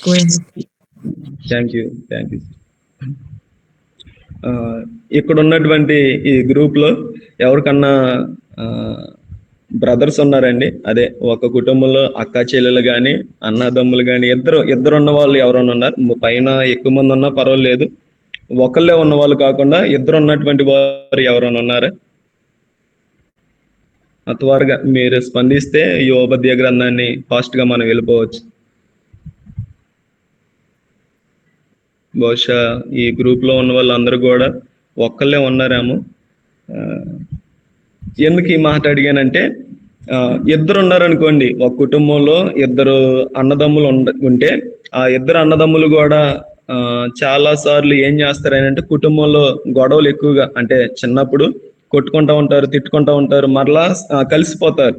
go ahead and speak. Thank you. ఇక్కడ ఉన్నటువంటి ఈ గ్రూప్ లో ఎవరికన్నా బ్రదర్స్ ఉన్నారండి? అదే ఒక కుటుంబంలో అక్క చెల్లెలు గాని అన్నదమ్ములు గాని ఇద్దరు ఉన్న వాళ్ళు ఎవరైనా ఉన్నారు? పైన ఎక్కువ మంది ఉన్నా పర్వాలేదు, ఒకళ్ళే ఉన్న వాళ్ళు కాకుండా ఇద్దరు ఉన్నటువంటి వారు ఎవరైనా ఉన్నారా? త్వరగా మీరు స్పందిస్తే ఈ ఉపద్య గ్రంథాన్ని ఫాస్ట్ గా మనం వెళ్ళిపోవచ్చు. బహుశా ఈ గ్రూప్ లో ఉన్న వాళ్ళందరూ కూడా ఒక్కళ్ళే ఉన్నారేమో. ఎందుకు ఈ మాట అడిగానంటే, ఇద్దరు ఉన్నారనుకోండి, ఒక కుటుంబంలో ఇద్దరు అన్నదమ్ములు ఉంటే ఆ ఇద్దరు అన్నదమ్ములు కూడా చాలా సార్లు ఏం చేస్తారంటే, కుటుంబంలో గొడవలు ఎక్కువగా, అంటే చిన్నప్పుడు కొట్టుకుంటా ఉంటారు, తిట్టుకుంటా ఉంటారు, మరలా కలిసిపోతారు.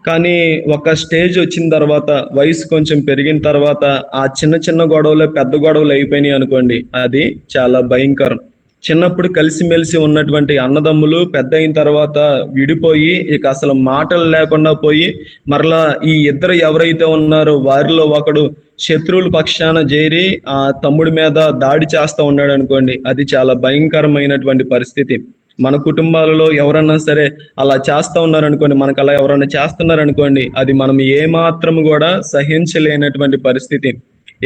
కానీ ఒక స్టేజ్ వచ్చిన తర్వాత, వయసు కొంచెం పెరిగిన తర్వాత ఆ చిన్న చిన్న గొడవలు పెద్ద గొడవలు అయిపోయినాయి అనుకోండి, అది చాలా భయంకరం. చిన్నప్పుడు కలిసిమెలిసి ఉన్నటువంటి అన్నదమ్ములు పెద్ద అయిన తర్వాత విడిపోయి ఇక అసలు మాటలు లేకుండా పోయి, మరలా ఈ ఇద్దరు ఎవరైతే ఉన్నారో వారిలో ఒకడు శత్రువుల పక్షాన చేరి ఆ తమ్ముడి మీద దాడి చేస్తా ఉన్నాడు అనుకోండి, అది చాలా భయంకరమైనటువంటి పరిస్థితి. మన కుటుంబాలలో ఎవరన్నా సరే అలా చేస్తా ఉన్నారనుకోండి, మనకు అలా ఎవరన్నా చేస్తున్నారనుకోండి, అది మనం ఏమాత్రం కూడా సహించలేనటువంటి పరిస్థితి.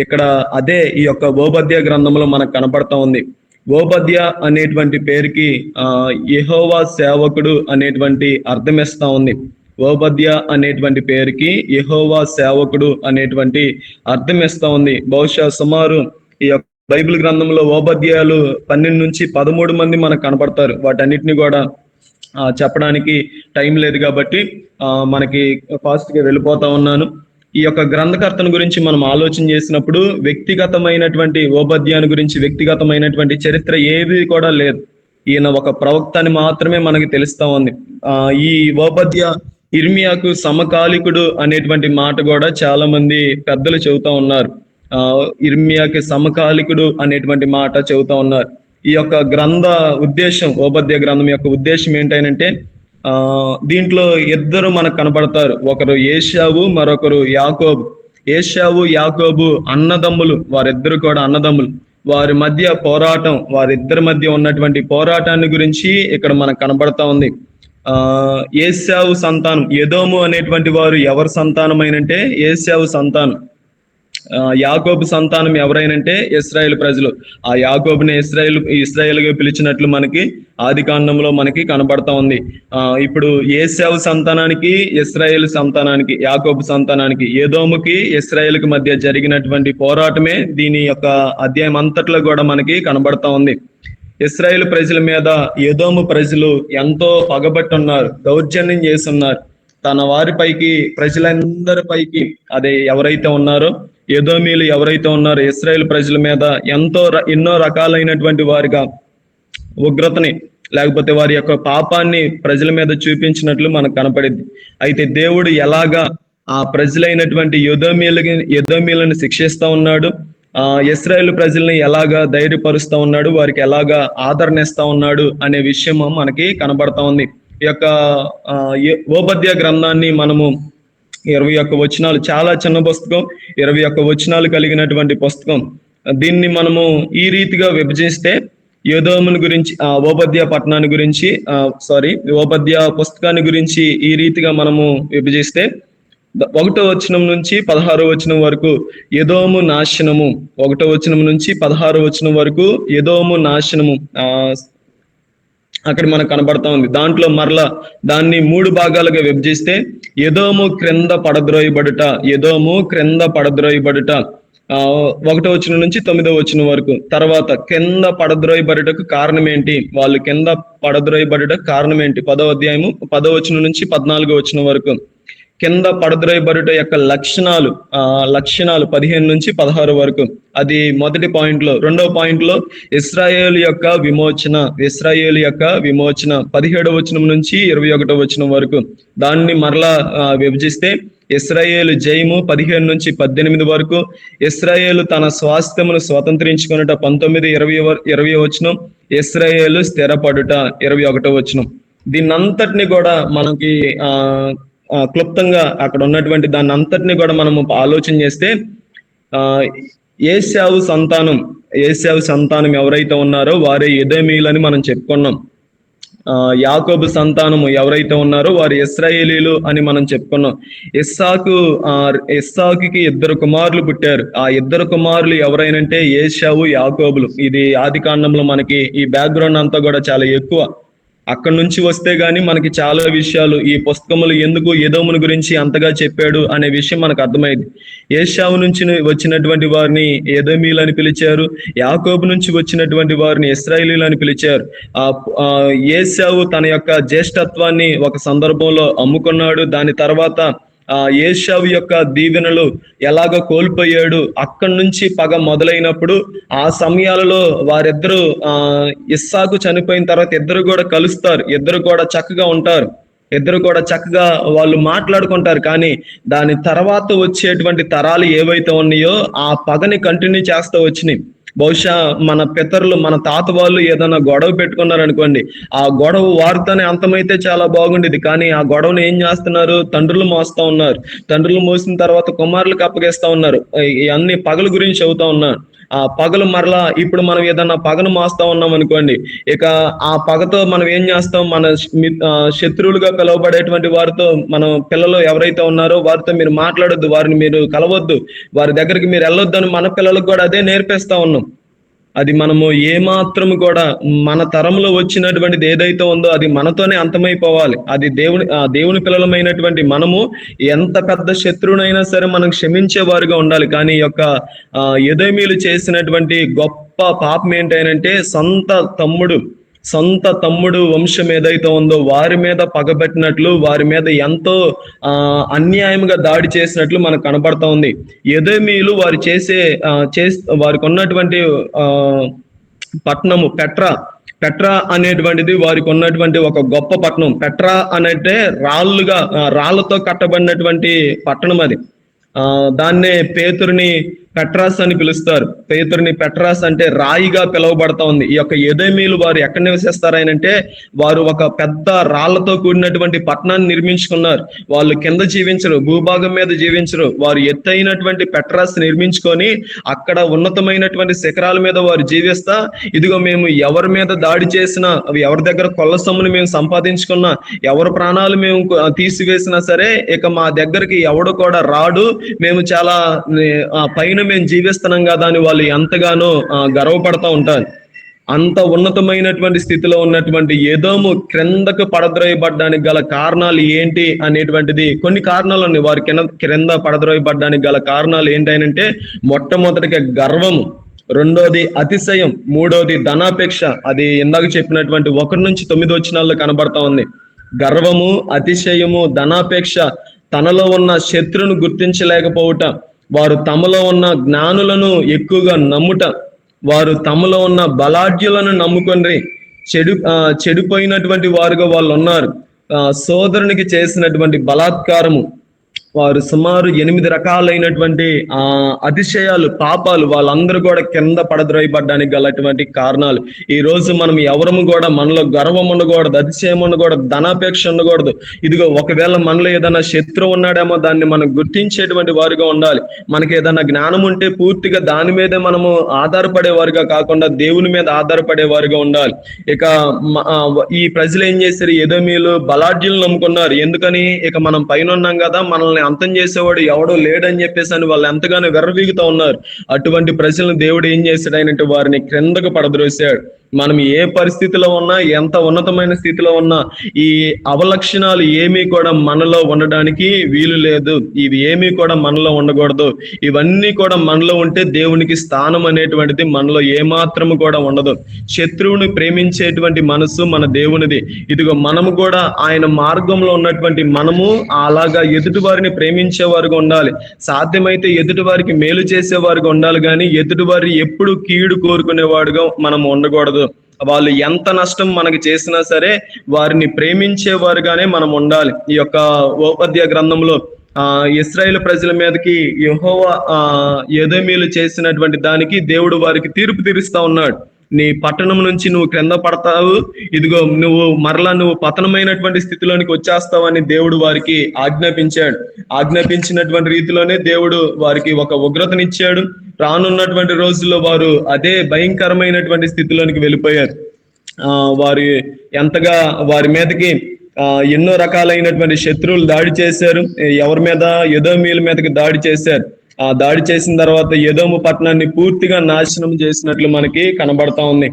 ఇక్కడ అదే ఈ యొక్క ఓబద్య గ్రంథంలో మనకు కనపడతా ఉంది. ఓబద్య అనేటువంటి పేరుకి యెహోవా సేవకుడు అనేటువంటి అర్థం ఇస్తా ఉంది. ఓబద్య అనేటువంటి పేరుకి యెహోవా సేవకుడు అనేటువంటి అర్థం ఇస్తా ఉంది. బహుశా సుమారు ఈ యొక్క బైబిల్ గ్రంథంలో ఓబద్యాలు 12 నుంచి 13 మంది మనకు కనపడతారు. వాటన్నిటిని కూడా చెప్పడానికి టైం లేదు కాబట్టి మనకి ఫాస్ట్ గా వెళ్ళిపోతా ఉన్నాను. ఈ యొక్క గ్రంథకర్తను గురించి మనం ఆలోచన చేసినప్పుడు వ్యక్తిగతమైనటువంటి ఓబద్యాను గురించి వ్యక్తిగతమైనటువంటి చరిత్ర ఏది కూడా లేదు. ఈయన ఒక ప్రవక్త అని మాత్రమే మనకి తెలుస్తా ఉంది. ఈ ఓబద్య ఇర్మియాకు సమకాలికుడు అనేటువంటి మాట కూడా చాలా మంది పెద్దలు చెబుతా ఉన్నారు. ఇర్మియాకి సమకాలికుడు అనేటువంటి మాట చెబుతా ఉన్నారు. ఈ యొక్క గ్రంథ ఉద్దేశం, ఓబద్య గ్రంథం యొక్క ఉద్దేశం ఏంటంటే, దీంట్లో ఇద్దరు మనకు కనపడతారు. ఒకరు ఏశావు, మరొకరు యాకోబు. ఏశావు యాకోబు అన్నదమ్ములు, వారిద్దరు కూడా అన్నదమ్ములు. వారి మధ్య పోరాటం, వారిద్దరి మధ్య ఉన్నటువంటి పోరాటాన్ని గురించి ఇక్కడ మనకు కనబడతా ఉంది. ఏశావు సంతానం, ఎదోము అనేటువంటి వారు ఎవరి సంతానమైనంటే ఏశావు సంతానం. యాకోబు సంతానం ఎవరైనంటే ఇశ్రాయేలు ప్రజలు. ఆ యాకోబుని ఇశ్రాయేలుగా పిలిచినట్లు మనకి ఆది కాండంలో మనకి కనబడతా ఉంది. ఇప్పుడు ఏశావు సంతానానికి, ఇశ్రాయేలు సంతానానికి, యాకోబు సంతానానికి, ఎదోముకి ఇశ్రాయేలుకి మధ్య జరిగినటువంటి పోరాటమే దీని యొక్క అధ్యాయం అంతట్లో కూడా మనకి కనబడతా ఉంది. ఇశ్రాయేలు ప్రజల మీద ఎదోము ప్రజలు ఎంతో పగబట్టున్నారు, దౌర్జన్యం చేస్తున్నారు. తన వారిపైకి, ప్రజలందరిపైకి, అదే ఎవరైతే ఉన్నారో ఎదోమీలు ఎవరైతే ఉన్నారో ఇశ్రాయేలు ప్రజల మీద ఎన్నో రకాలైనటువంటి వారిగా ఉగ్రతని, లేకపోతే వారి యొక్క పాపాన్ని ప్రజల మీద చూపించినట్లు మనకు కనపడింది. అయితే దేవుడు ఎలాగా ఆ ప్రజలైనటువంటి ఎదోమీలను శిక్షిస్తా ఉన్నాడు, ఇశ్రాయేలు ప్రజల్ని ఎలాగా ధైర్యపరుస్తా ఉన్నాడు, వారికి ఎలాగా ఆదరణ ఇస్తా ఉన్నాడు అనే విషయం మనకి కనబడతా ఉంది. ఈ యొక్క ఓబద్య గ్రంథాన్ని మనము 21 వచనాలు, చాలా చిన్న పుస్తకం, 21 వచనాలు కలిగినటువంటి పుస్తకం. దీన్ని మనము ఈ రీతిగా విభజిస్తే, ఎదోముని గురించి, ఓబద్య పట్టణాన్ని గురించి, ఓబద్య పుస్తకాన్ని గురించి ఈ రీతిగా మనము విభజిస్తే, 1వ వచనం నుంచి 16వ వచనం వరకు ఎదోము నాశనము, 1వ వచనం నుంచి 16వ వచనం వరకు ఎదోము నాశనము అక్కడ మనకు కనబడతా ఉంది. దాంట్లో మరలా దాన్ని 3 భాగాలుగా విభజిస్తే, ఎదోము క్రింద పడద్రోయబడుట, ఎదోము క్రింద పడద్రోయబడుట 1వ వచనం నుంచి 9వ వచనం వరకు. తర్వాత కింద పడద్రోయబడుటకు కారణం ఏంటి, వాళ్ళు కింద పడద్రోయబడుటకు కారణం ఏంటి, 10వ అధ్యాయము 10వ వచనం నుంచి 14వ వచనం వరకు. కింద పడద్రోయబడుట యొక్క లక్షణాలు 15 నుంచి 16 వరకు. అది మొదటి పాయింట్ లో. 2వ పాయింట్ లో ఇశ్రాయేలు యొక్క విమోచన 17వ వచనం నుంచి 21వ వచనం వరకు. దాన్ని మరలా విభజిస్తే ఇశ్రాయేలు జయము 15 నుంచి 18 వరకు, ఇశ్రాయేలు తన స్వాస్థ్యమును స్వతంత్రించుకొనుట 19, 20 వచనం, ఇశ్రాయేలు స్థిరపడుట 21వ వచనం. దీన్నంతటిని కూడా మనకి క్లుప్తంగా అక్కడ ఉన్నటువంటి దాన్ని అంతటిని కూడా మనము ఆలోచన చేస్తే, ఆ ఏశావు సంతానం ఏశావు సంతానం ఎవరైతే ఉన్నారో వారే ఎదోమీయులని మనం చెప్పుకున్నాం. యాకోబు సంతానము ఎవరైతే ఉన్నారో వారు ఇశ్రాయేలీలు అని మనం చెప్పుకున్నాం. ఇస్సాకు ఇస్సాకుకి ఇద్దరు కుమారులు పుట్టారు. ఆ ఇద్దరు కుమారులు ఎవరైనంటే ఏశావు, యాకోబులు. ఇది ఆది కాండంలో మనకి ఈ బ్యాక్గ్రౌండ్ అంతా కూడా చాలా ఎక్కువ. అక్కడి నుంచి వస్తే గాని మనకి చాలా విషయాలు, ఈ పుస్తకములు ఎందుకు ఎదోమును గురించి అంతగా చెప్పాడు అనే విషయం మనకు అర్థమైంది. ఏశావు నుంచి వచ్చినటువంటి వారిని ఎదోమీలు అని పిలిచారు, యాకోబు నుంచి వచ్చినటువంటి వారిని ఇశ్రాయేలీలు అని పిలిచారు. ఆ ఏశావు తన యొక్క జ్యేష్ఠత్వాన్ని ఒక సందర్భంలో అమ్ముకున్నాడు. దాని తర్వాత ఏశావు యొక్క దీవెనలు ఎలాగ కోల్పోయాడు. అక్కడి నుంచి పగ మొదలైనప్పుడు ఆ సమయాలలో వారిద్దరూ ఇస్సాకు చనిపోయిన తర్వాత ఇద్దరు కూడా కలుస్తారు, ఇద్దరు కూడా చక్కగా ఉంటారు, ఇద్దరు కూడా చక్కగా వాళ్ళు మాట్లాడుకుంటారు. కానీ దాని తర్వాత వచ్చేటువంటి తరాలు ఏవైతే ఉన్నాయో ఆ పగని కంటిన్యూ చేస్తూ వచ్చినాయి. బహుశా మన పితరులు, మన తాత వాళ్ళు ఏదైనా గొడవ పెట్టుకున్నారనుకోండి, ఆ గొడవ వారితోనే అంతమైతే చాలా బాగుండేది. కానీ ఆ గొడవను ఏం చేస్తున్నారు, తండ్రులు మోస్తా ఉన్నారు. తండ్రులు మోసిన తర్వాత కుమారులకు అప్పగిస్తా ఉన్నారు. అన్ని పగల గురించి చెబుతా ఉన్నారు. ఆ పగలు మరలా ఇప్పుడు మనం ఏదన్నా పగను మోస్తా ఉన్నాం అనుకోండి, ఇక ఆ పగతో మనం ఏం చేస్తాం, మన శత్రువులుగా పిలువబడేటువంటి వారితో, మనం పిల్లలు ఎవరైతే ఉన్నారో వారితో మీరు మాట్లాడొద్దు, వారిని మీరు కలవద్దు, వారి దగ్గరికి మీరు వెళ్ళొద్దు అని మన పిల్లలకు కూడా అదే నేర్పిస్తా ఉన్నాం. అది మనము ఏమాత్రము కూడా మన తరంలో వచ్చినటువంటిది ఏదైతే ఉందో అది మనతోనే అంతమైపోవాలి. అది దేవుని పిల్లలమైనటువంటి మనము ఎంత పెద్ద శత్రువునైనా సరే మనం క్షమించే వారుగా ఉండాలి. కానీ ఈ యొక్క ఎదోమీలు చేసినటువంటి గొప్ప పాపం ఏంటంటే సొంత తమ్ముడు వంశం ఏదైతే ఉందో వారి మీద పగబెట్టినట్లు, వారి మీద ఎంతో అన్యాయంగా దాడి చేసినట్లు మనకు కనబడతా ఉంది. ఎదోమీయులు వారు వారికి ఉన్నటువంటి పట్టణము పెట్రా అనేటువంటిది వారికి ఉన్నటువంటి ఒక గొప్ప పట్టణం. పెట్రా అంటే రాళ్లతో కట్టబడినటువంటి పట్టణం అది. దాన్నే పేతురుని పెట్రాస్ అని పిలుస్తారు. పేతురుని పెట్రాస్ అంటే రాయిగా పిలువబడతా ఉంది. ఈ యొక్క ఎదోమీయులు వారు ఎక్కడ నివసిస్తారంటే వారు ఒక పెద్ద రాళ్లతో కూడినటువంటి పట్టణాన్ని నిర్మించుకున్నారు. వాళ్ళు కింద జీవించరు, భూభాగం మీద జీవించరు. వారు ఎత్తైనటువంటి పెట్రాస్ నిర్మించుకొని అక్కడ ఉన్నతమైనటువంటి శిఖరాల మీద వారు జీవిస్తా, ఇదిగో మేము ఎవరి మీద దాడి చేసినా, ఎవరి దగ్గర కొల్ల సొమ్ముని మేము సంపాదించుకున్నా, ఎవరి ప్రాణాలు మేము తీసివేసినా సరే ఇక మా దగ్గరికి ఎవడు కూడా రాడు, మేము చాలా పైన మేము జీవిస్తున్నాం కదా అని వాళ్ళు ఎంతగానో గర్వపడతా ఉంటారు. అంత ఉన్నతమైనటువంటి స్థితిలో ఉన్నటువంటి ఎదోము క్రిందకు పడద్రోయబడ్డానికి గల కారణాలు ఏంటి అనేటువంటిది కొన్ని కారణాలు ఉన్నాయి. వారి క్రింద పడద్రోయబడ్డానికి గల కారణాలు ఏంటంటే మొట్టమొదటిగా గర్వము, రెండోది అతిశయం, మూడోది ధనాపేక్ష. అది ఇందాక చెప్పినటువంటి 1-9 వచనాల్లో కనబడతా ఉంది. గర్వము, అతిశయము, ధనాపేక్ష, తనలో ఉన్న శత్రువును గుర్తించలేకపోవుట, వారు తమలో ఉన్న జ్ఞానులను ఎక్కువగా నమ్ముట, వారు తమలో ఉన్న బలాఢ్యులను నమ్ముకొని చెడిపోయినటువంటి వారుగా వాళ్ళు ఉన్నారు. సోదరునికి చేసినటువంటి బలాత్కారము, వారు సుమారు 8 రకాలైనటువంటి అతిశయాలు, పాపాలు, వాళ్ళందరూ కూడా కింద పడద్రోయబడ్డానికి గలటువంటి కారణాలు. ఈ రోజు మనం ఎవరము కూడా మనలో గర్వం ఉండకూడదు, అతిశయం ఉండకూడదు, ధనాపేక్ష ఉండకూడదు. ఇదిగో ఒకవేళ మనలో ఏదైనా శత్రువు ఉన్నాడేమో దాన్ని మనం గుర్తించేటువంటి వారుగా ఉండాలి. మనకి ఏదైనా జ్ఞానం ఉంటే పూర్తిగా దాని మీదే మనము ఆధారపడేవారుగా కాకుండా దేవుని మీద ఆధారపడేవారుగా ఉండాలి. ఇక ఈ ప్రజలు ఏం చేశారు, ఎదోమీయులు బలాఢ్యులను నమ్ముకున్నారు. ఎందుకని, ఇక మనం పైన ఉన్నాం కదా, మనల్ని అంతం చేసేవాడు ఎవడో లేడని చెప్పేసి అని వాళ్ళు ఎంతగానో వెర్రవీగుతూ ఉన్నారు. అటువంటి ప్రజలను దేవుడు ఏం చేశాడు అంటే వారిని క్రిందకు పడద్రోసాడు. మనం ఏ పరిస్థితిలో ఉన్నా, ఎంత ఉన్నతమైన స్థితిలో ఉన్నా, ఈ అవలక్షణాలు ఏమీ కూడా మనలో ఉండడానికి వీలు లేదు. ఇవి ఏమీ కూడా మనలో ఉండకూడదు. ఇవన్నీ కూడా మనలో ఉంటే దేవునికి స్థానం అనేటువంటిది మనలో ఏమాత్రము కూడా ఉండదు. శత్రువుని ప్రేమించేటువంటి మనసు మన దేవునిది. ఇదిగో మనము కూడా ఆయన మార్గంలో ఉన్నటువంటి మనము అలాగా ఎదుటి వారిని ప్రేమించేవారుగా ఉండాలి. సాధ్యమైతే ఎదుటి వారికి మేలు చేసేవారుగా ఉండాలి, కానీ ఎదుటి వారి ఎప్పుడు కీడు కోరుకునేవాడుగా మనం ఉండకూడదు. వాళ్ళు ఎంత నష్టం మనకి చేసినా సరే వారిని ప్రేమించేవారుగానే మనం ఉండాలి. ఈ యొక్క ఓపద్య గ్రంథంలో ఇశ్రాయేలు ప్రజల మీదకి యెహోవా ఎదోమీయులు చేసినటువంటి దానికి దేవుడు వారికి తీర్పు తీరుస్తా ఉన్నాడు. నీ పట్టణం నుంచి నువ్వు క్రింద పడతావు, ఇదిగో నువ్వు పతనమైనటువంటి స్థితిలోనికి వచ్చేస్తావని దేవుడు వారికి ఆజ్ఞాపించాడు. ఆజ్ఞాపించినటువంటి రీతిలోనే దేవుడు వారికి ఒక ఉగ్రతనిచ్చాడు. రానున్నటువంటి రోజుల్లో వారు అదే భయంకరమైనటువంటి స్థితిలోనికి వెళ్ళిపోయారు. వారి ఎంతగా వారి మీదకి ఎన్నో రకాలైనటువంటి శత్రువులు దాడి చేశారు. ఎవరి మీద? ఎదోమీయుల మీదకి దాడి చేశారు. దాడి చేసిన తర్వాత ఎదోము పట్టణాన్ని పూర్తిగా నాశనం చేసినట్లు మనకి కనబడతా ఉంది.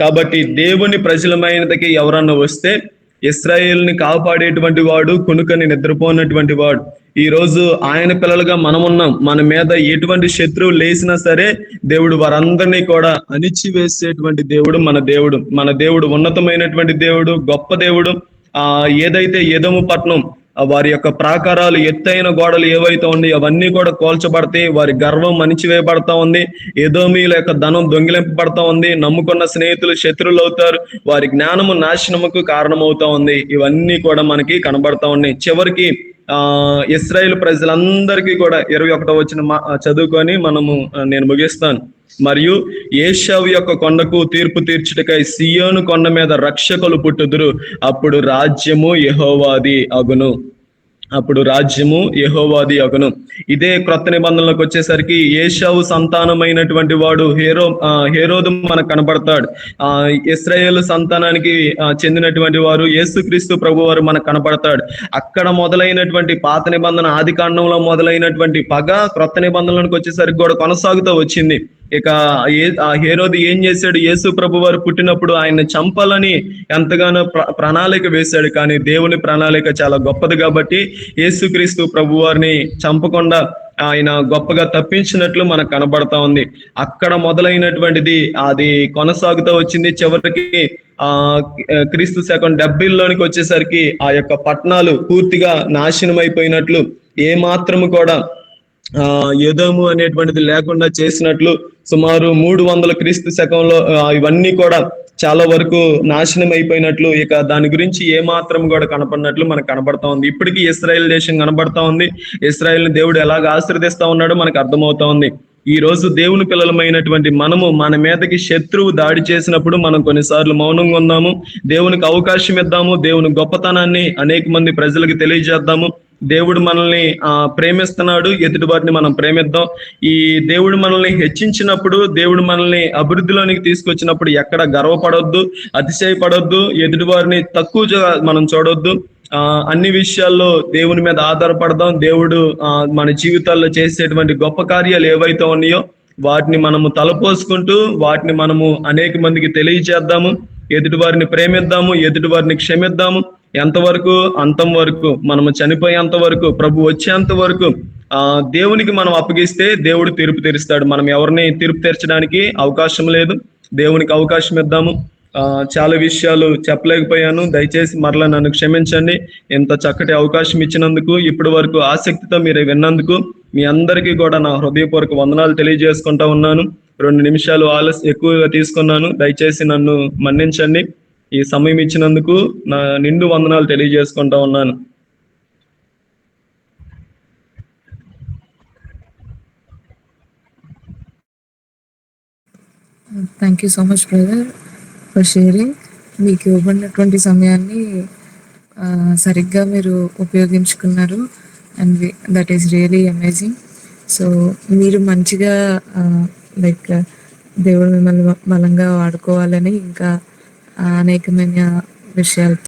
కాబట్టి దేవుని ప్రజలమైనదికి ఎవరన్నా వస్తే ఇశ్రాయేల్ని కాపాడేటువంటి వాడు, కొనుకని నిద్రపోనటువంటి వాడు. ఈ రోజు ఆయన పిల్లలుగా మనమున్నాం. మన మీద ఎటువంటి శత్రువు లేసినా సరే దేవుడు వారందరినీ కూడా అణిచివేసేటువంటి దేవుడు మన దేవుడు. మన దేవుడు ఉన్నతమైనటువంటి దేవుడు, గొప్ప దేవుడు. ఏదైతే ఎదోము పట్టణం వారి యొక్క ప్రాకారాలు, ఎత్తైన గోడలు ఏవైతే ఉన్నాయి అవన్నీ కూడా కోల్చబడతాయి. వారి గర్వం అణిచివేయబడతా ఉంది. ఎదోమీయుల యొక్క ధనం దొంగిలింపబడతా ఉంది. నమ్ముకున్న స్నేహితులు శత్రువులు అవుతారు. వారి జ్ఞానము నాశనముకు కారణమవుతా ఉంది. ఇవన్నీ కూడా మనకి కనబడతా ఉన్నాయి. చివరికి ఇశ్రాయేలు ప్రజలందరికీ కూడా 21వ వచనం చదువుకొని నేను ముగిస్తాను. మరియు ఏశావు యొక్క కొండకు తీర్పు తీర్చుటకై సియోను కొండ మీద రక్షకులు పుట్టుదురు, అప్పుడు రాజ్యము యెహోవాది అగును. ఇదే క్రొత్త నిబంధనలకు వచ్చేసరికి ఏశావు సంతానమైనటువంటి వాడు హేరోదు మనకు కనబడతాడు. ఇశ్రాయేలు సంతానానికి చెందినటువంటి వారు యేసుక్రీస్తు ప్రభు వారు మనకు కనబడతాడు. అక్కడ మొదలైనటువంటి పాత నిబంధన ఆది కాండంలో మొదలైనటువంటి పగ క్రొత్త నిబంధనలకు వచ్చేసరికి కూడా కొనసాగుతూ వచ్చింది. ఇక హేరోదు ఏం చేశాడు? యేసు ప్రభు వారు పుట్టినప్పుడు ఆయన్ని చంపాలని ఎంతగానో ప్రణాళిక వేశాడు. కానీ దేవుని ప్రణాళిక చాలా గొప్పది కాబట్టి యేసుక్రీస్తు ప్రభు వారిని చంపకుండా ఆయన గొప్పగా తప్పించినట్లు మనకు కనబడతా ఉంది. అక్కడ మొదలైనటువంటిది అది కొనసాగుతూ వచ్చింది. చివరికి క్రీస్తు శకం 70లోనికి వచ్చేసరికి ఆ యొక్క పట్టణాలు పూర్తిగా నాశనం అయిపోయినట్లు, ఏ మాత్రము కూడా ఎదోము అనేటువంటిది లేకుండా చేసినట్లు, సుమారు 300 క్రీస్తు శకంలో ఇవన్నీ కూడా చాలా వరకు నాశనం అయిపోయినట్లు, ఇక దాని గురించి ఏ మాత్రం కూడా కనపడినట్లు మనకు కనబడతా ఉంది. ఇప్పటికీ ఇశ్రాయేల్ దేశం కనబడతా ఉంది. ఇశ్రాయేల్ని దేవుడు ఎలాగ ఆశీర్వదిస్తా ఉన్నాడో మనకు అర్థమవుతా ఉంది. ఈ రోజు దేవుని పిల్లలమైనటువంటి మనము మన మీదకి శత్రువు దాడి చేసినప్పుడు మనం కొన్నిసార్లు మౌనంగా ఉందాము. దేవునికి అవకాశం ఇద్దాము. దేవుని గొప్పతనాన్ని అనేక మంది ప్రజలకు తెలియజేద్దాము. దేవుడు మనల్ని ప్రేమిస్తున్నాడు, ఎదుటి వారిని మనం ప్రేమిద్దాం. ఈ దేవుడు మనల్ని హెచ్చించినప్పుడు, దేవుడు మనల్ని అభివృద్ధిలోనికి తీసుకొచ్చినప్పుడు ఎక్కడ గర్వపడొద్దు, అతిశయపడొద్దు, ఎదుటి వారిని తక్కువగా మనం చూడొద్దు. అన్ని విషయాల్లో దేవుని మీద ఆధారపడదాం. దేవుడు మన జీవితాల్లో చేసేటువంటి గొప్ప కార్యాలు ఏవైతే ఉన్నాయో వాటిని మనము తలపోసుకుంటూ వాటిని మనము అనేక మందికి తెలియజేద్దాము. ఎదుటి వారిని ప్రేమిద్దాము, ఎదుటి వారిని క్షమిద్దాము. ఎంతవరకు? అంతం వరకు, మనము చనిపోయేంత వరకు, ప్రభు వచ్చేంత వరకు దేవునికి మనం అప్పగిస్తే దేవుడు తీర్పు తీరుస్తాడు. మనం ఎవరిని తీర్పు తీర్చడానికి అవకాశం లేదు. దేవునికి అవకాశం ఇద్దాము. చాలా విషయాలు చెప్పలేకపోయాను, దయచేసి మరలా నన్ను క్షమించండి. ఇంత చక్కటి అవకాశం ఇచ్చినందుకు, ఇప్పటి వరకు ఆసక్తితో మీరు విన్నందుకు మీ అందరికీ కూడా నా హృదయపూర్వక వందనాలు తెలియజేసుకుంటా ఉన్నాను. 2 నిమిషాలు ఎక్కువగా తీసుకున్నాను, దయచేసి నన్ను మన్నించండి. ఈ సమయం ఇచ్చినందుకు నా నిండు వందనాలు తెలియజేసుకుంటా ఉన్నాను. Thank you so much brother for sharing. మీకు ఇవ్వబడినటువంటి సమయాన్ని సరిగ్గా మీరు ఉపయోగించుకున్నారు and that is really amazing. So మీరు మంచిగా లైక్ దేవుడు మిమ్మల్ని బలంగా వాడుకోవాలని ఇంకా అనేకమైన విషయాలు